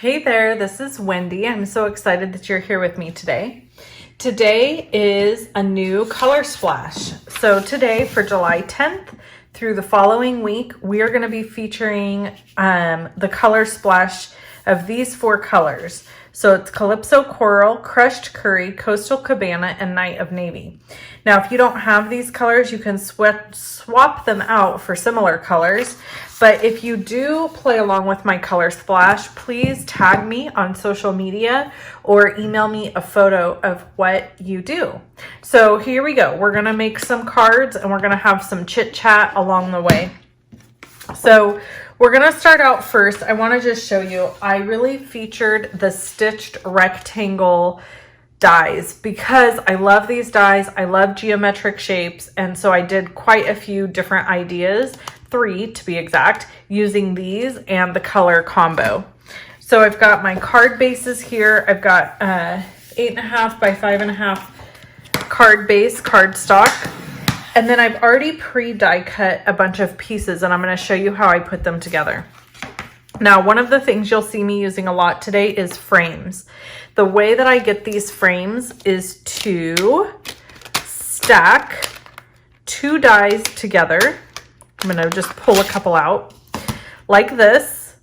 Hey there, this is Wendy. I'm so excited that you're here with me today. Today is a new color splash. So today for July 10th through the following week, we are going to be featuring the color splash of these 4 colors. So it's Calypso Coral, Crushed Curry, Coastal Cabana, and Night of Navy. Now, if you don't have these colors, you can swap them out for similar colors. But if you do play along with my color splash, please tag me on social media or email me a photo of what you do. So here we go. We're gonna make some cards and we're gonna have some chit chat along the way. So we're gonna start out first. I wanna just show you, I really featured the stitched rectangle dies because I love these dies. I love geometric shapes. And so I did quite a few different ideas, 3 to be exact, using these and the color combo. So I've got my card bases here. I've got 8.5 by 5.5 card base cardstock. And then I've already pre-die cut a bunch of pieces and I'm going to show you how I put them together. Now, one of the things you'll see me using a lot today is frames. The way that I get these frames is to stack 2 dies together. I'm going to just pull a couple out like this,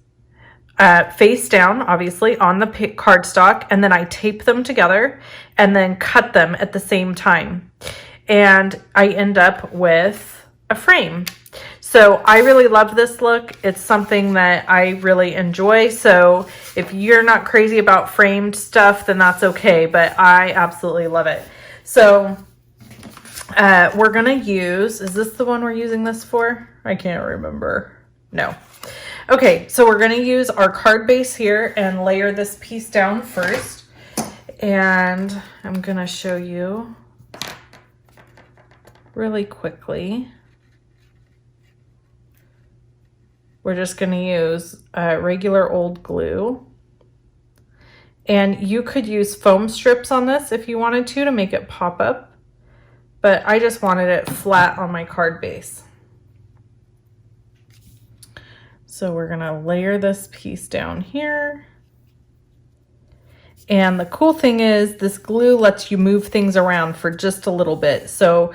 face down, obviously, on the cardstock, and then I tape them together and then cut them at the same time. And I end up with a frame. So I really love this look. It's something that I really enjoy. So if you're not crazy about framed stuff, then that's okay, but I absolutely love it. So we're gonna use, is this the one we're using this for? I can't remember. No. Okay, so we're gonna use our card base here and layer this piece down first. And I'm gonna show you really quickly. We're just going to use regular old glue. And you could use foam strips on this if you wanted to make it pop up. But I just wanted it flat on my card base. So we're going to layer this piece down here. And the cool thing is this glue lets you move things around for just a little bit. So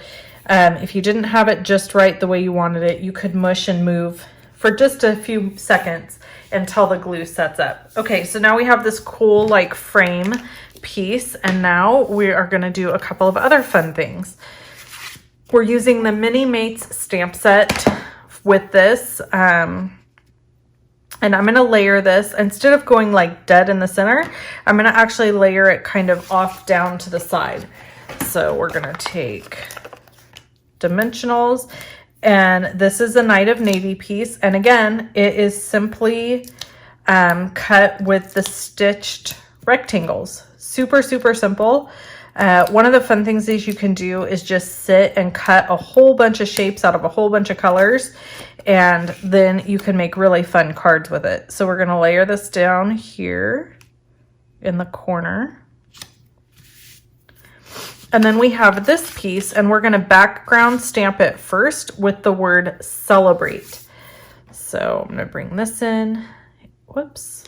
if you didn't have it just right the way you wanted it, you could mush and move for just a few seconds until the glue sets up. Okay, so now we have this cool like frame piece, and now we are gonna do a couple of other fun things. We're using the Mini Mates stamp set with this, and I'm gonna layer this. Instead of going like dead in the center, I'm gonna actually layer it kind of off down to the side. So we're gonna take dimensionals, and this is a Night of Navy piece. And again, it is simply cut with the stitched rectangles. Super, super simple. One of the fun things is you can do is just sit and cut a whole bunch of shapes out of a whole bunch of colors. And then you can make really fun cards with it. So we're gonna layer this down here in the corner. And then we have this piece, and we're going to background stamp it first with the word celebrate. So I'm going to bring this in. Whoops.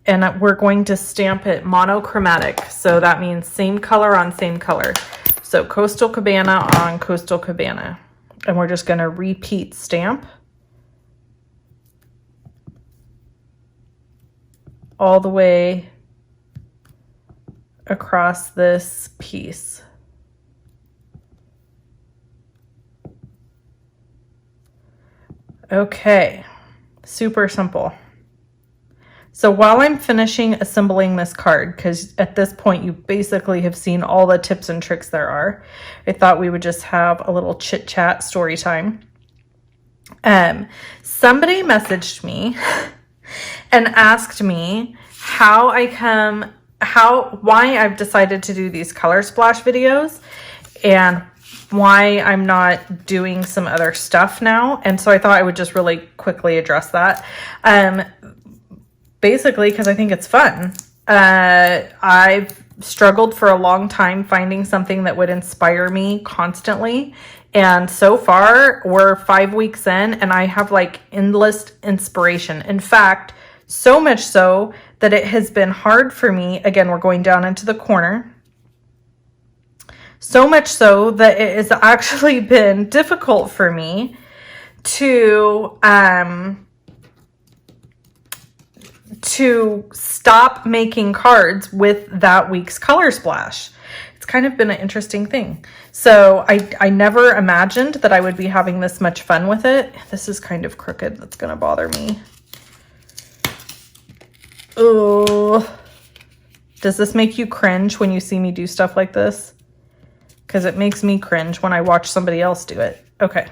And we're going to stamp it monochromatic. So that means same color on same color. So Coastal Cabana on Coastal Cabana. And we're just going to repeat stamp all the way across this piece. Okay, super simple. So while I'm finishing assembling this card, because at this point you basically have seen all the tips and tricks there are, I thought we would just have a little chit chat story time. Somebody messaged me and asked me why I've decided to do these color splash videos and why I'm not doing some other stuff now. And so I thought I would just really quickly address that. Basically, because I think it's fun. I've struggled for a long time finding something that would inspire me constantly. And so far, we're 5 weeks in and I have like endless inspiration. In fact, so much so that it has been hard for me. Again, we're going down into the corner. So much so that it has actually been difficult for me to stop making cards with that week's color splash. It's kind of been an interesting thing. So I never imagined that I would be having this much fun with it. This is kind of crooked. That's going to bother me. Oh, does this make you cringe when you see me do stuff like this? Because it makes me cringe when I watch somebody else do it. Okay.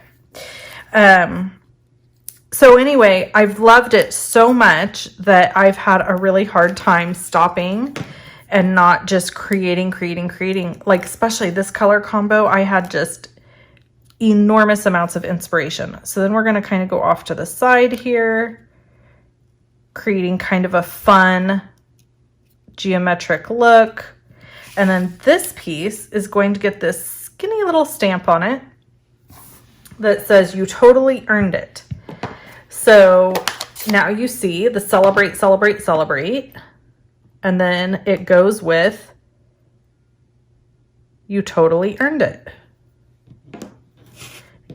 So anyway, I've loved it so much that I've had a really hard time stopping and not just creating. Like, especially this color combo, I had just enormous amounts of inspiration. So then we're going to kind of go off to the side here, creating kind of a fun geometric look. And then this piece is going to get this skinny little stamp on it that says, "You totally earned it." So now you see the celebrate, celebrate, celebrate. And then it goes with, "You totally earned it."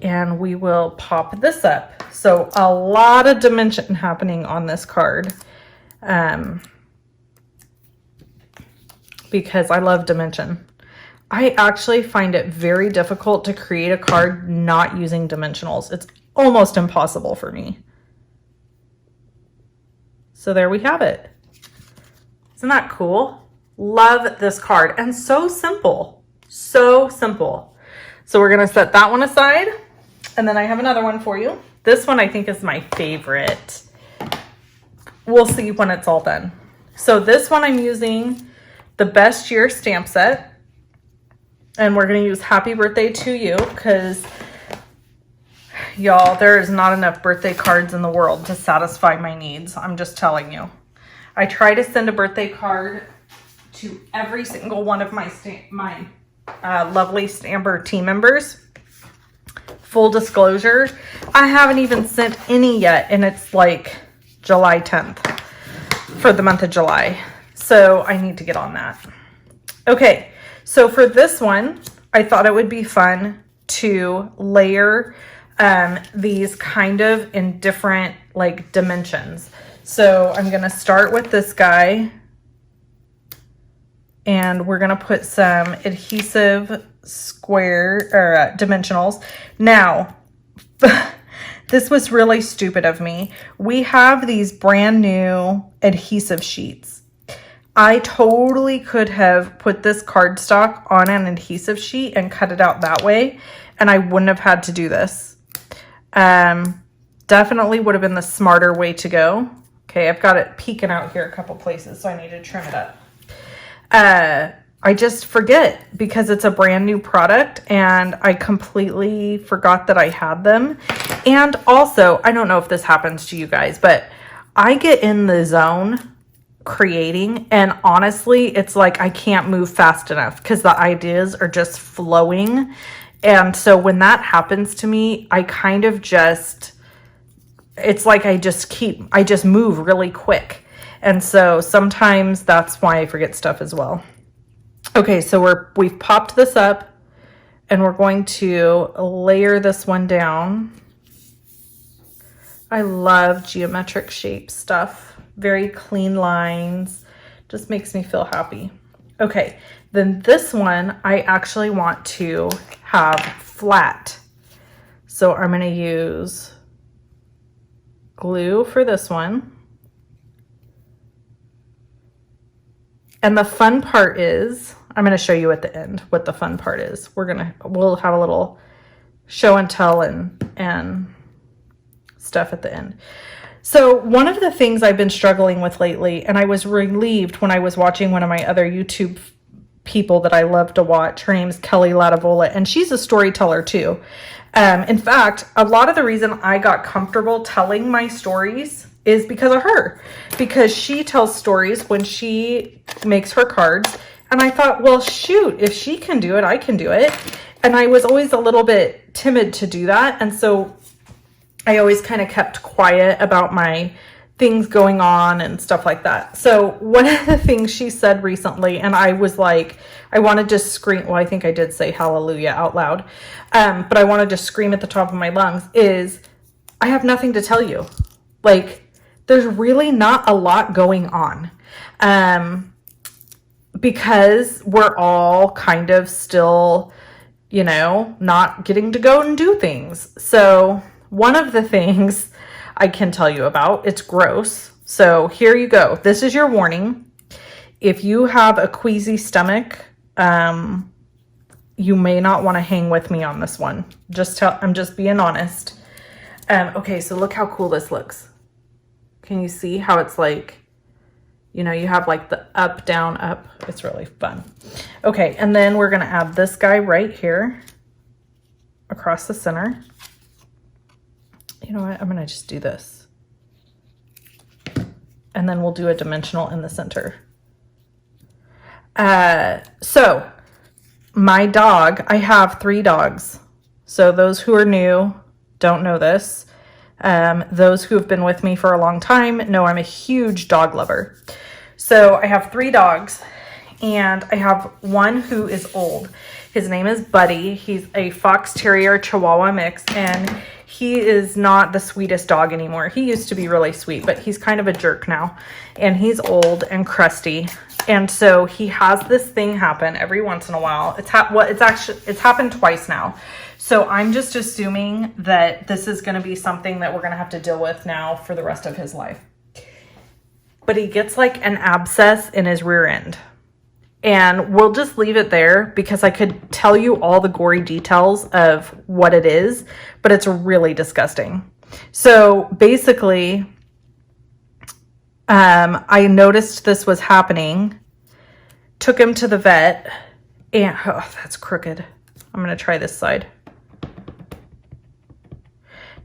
And we will pop this up. So a lot of dimension happening on this card. Because I love dimension. I actually find it very difficult to create a card not using dimensionals. It's almost impossible for me. So there we have it. Isn't that cool? Love this card. And so simple. So simple. So we're going to set that one aside. And then I have another one for you. This one I think is my favorite. We'll see when it's all done. So this one I'm using the Best Year stamp set. And we're going to use Happy Birthday to You because, y'all, there is not enough birthday cards in the world to satisfy my needs. I'm just telling you. I try to send a birthday card to every single one of my lovely Stamper team members. Full disclosure, I haven't even sent any yet, and it's like July 10th for the month of July. So I need to get on that. Okay, so for this one, I thought it would be fun to layer these kind of in different like dimensions. So I'm going to start with this guy, and we're going to put some adhesive square or dimensionals. Now, this was really stupid of me. We have these brand new adhesive sheets. I totally could have put this cardstock on an adhesive sheet and cut it out that way, and I wouldn't have had to do this. Definitely would have been the smarter way to go. Okay, I've got it peeking out here a couple places, so I need to trim it up. I just forget because it's a brand new product, and I completely forgot that I had them. And also, I don't know if this happens to you guys, but I get in the zone creating, and honestly, it's like I can't move fast enough because the ideas are just flowing. And so when that happens to me, I kind of just, it's like I just move really quick. And so sometimes that's why I forget stuff as well. Okay, so we've popped this up, and we're going to layer this one down. I love geometric shape stuff. Very clean lines. Just makes me feel happy. Okay, then this one I actually want to have flat. So I'm going to use glue for this one. And the fun part is, I'm going to show you at the end what the fun part is. We'll have a little show and tell and stuff at the end. So one of the things I've been struggling with lately, and I was relieved when I was watching one of my other YouTube people that I love to watch. Her name's Kelly Latavola, and she's a storyteller too. In fact, a lot of the reason I got comfortable telling my stories is because of her, because she tells stories when she makes her cards. And I thought, well, shoot, if she can do it, I can do it. And I was always a little bit timid to do that. And so I always kind of kept quiet about my things going on and stuff like that. So one of the things she said recently, and I was like, I wanted to scream. Well, I think I did say hallelujah out loud. But I wanted to scream at the top of my lungs is, I have nothing to tell you. Like, there's really not a lot going on. Because we're all kind of still, you know, not getting to go and do things. So one of the things I can tell you about, it's gross. So here you go. This is your warning. If you have a queasy stomach, you may not want to hang with me on this one. I'm just being honest. Okay, so look how cool this looks. Can you see how it's like, you know, you have like the up, down, up. It's really fun. Okay, and then we're gonna add this guy right here across the center. You know what, I'm gonna just do this. And then we'll do a dimensional in the center. So my dog, I have 3 dogs. So those who are new don't know this. Those who have been with me for a long time know I'm a huge dog lover. So I have 3 dogs, and I have one who is old. His name is Buddy. He's a Fox Terrier Chihuahua mix, and he is not the sweetest dog anymore. He used to be really sweet, but he's kind of a jerk now, and he's old and crusty. And so he has this thing happen every once in a while. It's happened twice now. So I'm just assuming that this is going to be something that we're going to have to deal with now for the rest of his life. But he gets like an abscess in his rear end. And we'll just leave it there because I could tell you all the gory details of what it is, but it's really disgusting. So basically, I noticed this was happening, took him to the vet, and oh, that's crooked. I'm going to try this side.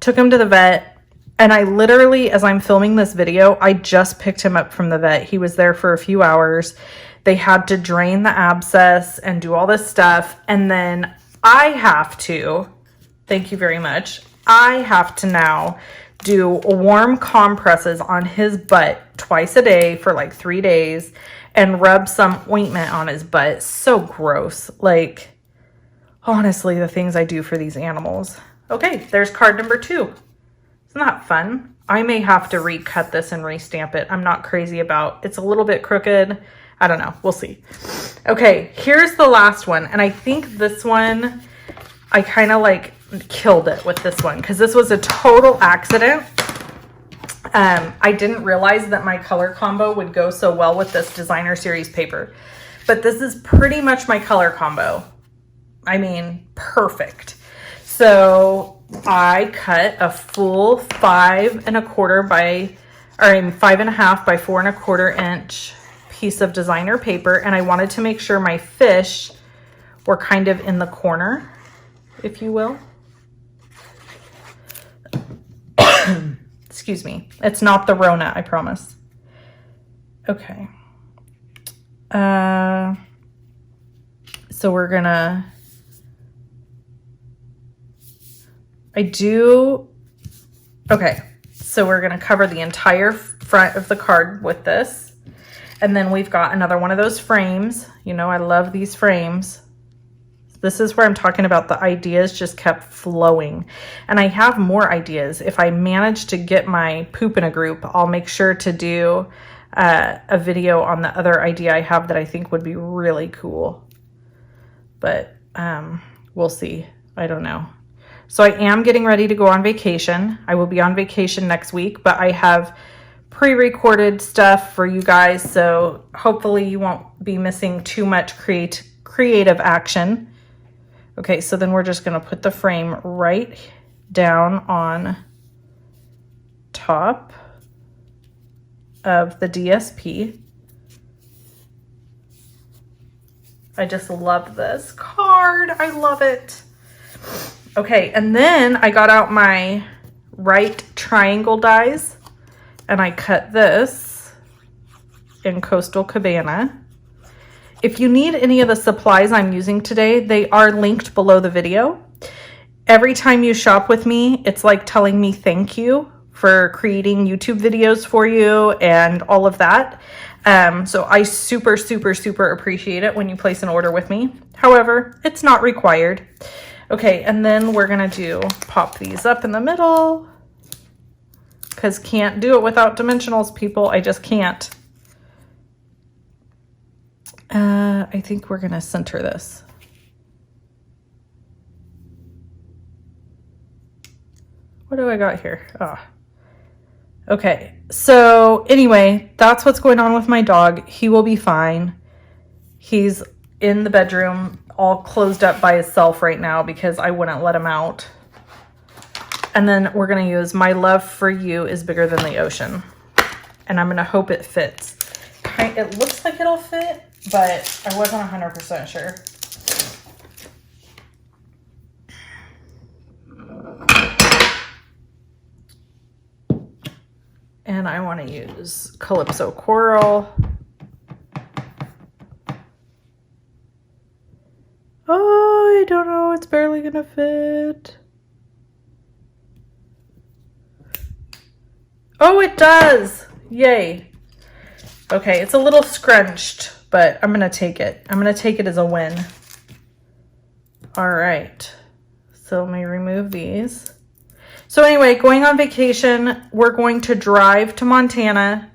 Took him to the vet, and I literally, as I'm filming this video, I just picked him up from the vet. He was there for a few hours. They had to drain the abscess and do all this stuff. And then I have to, thank you very much, I have to now do warm compresses on his butt twice a day for like 3 days and rub some ointment on his butt. So gross. Like, honestly, the things I do for these animals. Okay, there's card number 2. Isn't that fun? I may have to recut this and restamp it. I'm not crazy about, it's a little bit crooked. I don't know. We'll see. Okay, here's the last one. And I think this one, I kind of like killed it with this one because this was a total accident. I didn't realize that my color combo would go so well with this designer series paper. But this is pretty much my color combo. I mean, perfect. So I cut a full 5 1/4 by, or 5 1/2 by 4 1/4 inch piece of designer paper, and I wanted to make sure my fish were kind of in the corner, if you will. Excuse me. It's not the Rona, I promise. Okay. So we're gonna, okay, so we're gonna cover the entire front of the card with this. And then we've got another one of those frames. You know, I love these frames. This is where I'm talking about the ideas just kept flowing. And I have more ideas. If I manage to get my poop in a group, I'll make sure to do a video on the other idea I have that I think would be really cool. But we'll see. I don't know. So I am getting ready to go on vacation. I will be on vacation next week, but I have pre-recorded stuff for you guys, so hopefully you won't be missing too much creative action. Okay, so then we're just going to put the frame right down on top of the DSP. I just love this card. I love it. Okay, and then I got out my right triangle dies, and I cut this in Coastal Cabana. If you need any of the supplies I'm using today, they are linked below the video. Every time you shop with me, it's like telling me thank you for creating YouTube videos for you and all of that. So I super, super, super appreciate it when you place an order with me. However, it's not required. Okay, and then we're gonna pop these up in the middle, because can't do it without dimensionals, people. I just can't. I think we're gonna center this. What do I got here? Oh. Okay, so anyway, that's what's going on with my dog. He will be fine. He's in the bedroom, all closed up by himself right now because I wouldn't let him out. And then we're gonna use My Love for You is Bigger Than the Ocean. And I'm gonna hope it fits. It looks like it'll fit, but I wasn't 100% sure. And I want to use Calypso Coral. Oh, I don't know. It's barely going to fit. Oh, it does. Yay. Okay, it's a little scrunched, but I'm going to take it. I'm going to take it as a win. All right. So let me remove these. So anyway, going on vacation, we're going to drive to Montana.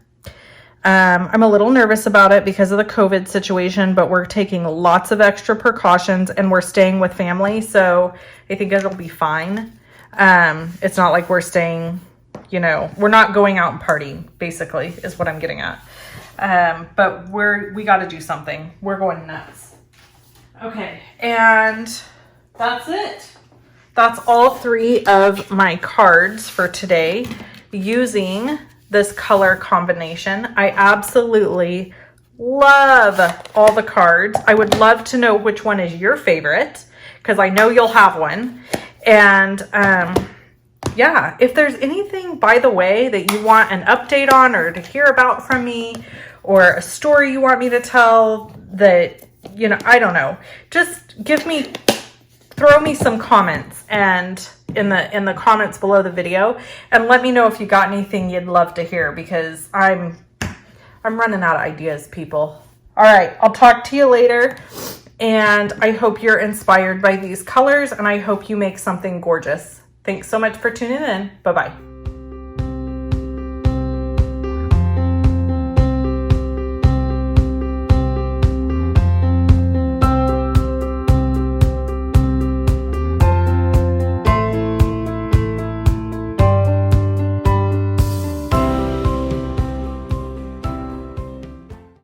I'm a little nervous about it because of the COVID situation, but we're taking lots of extra precautions and we're staying with family. So I think it'll be fine. It's not like we're staying, you know, we're not going out and partying, basically, is what I'm getting at. But we got to do something. We're going nuts. Okay. And that's it. That's all 3 of my cards for today using this color combination. I absolutely love all the cards. I would love to know which one is your favorite, because I know you'll have one. And yeah, if there's anything, by the way, that you want an update on or to hear about from me, or a story you want me to tell that, you know, I don't know, just throw me some comments and in the comments below the video, and let me know if you got anything you'd love to hear, because I'm running out of ideas, people. All right, I'll talk to you later, and I hope you're inspired by these colors, and I hope you make something gorgeous. Thanks so much for tuning in. Bye-bye.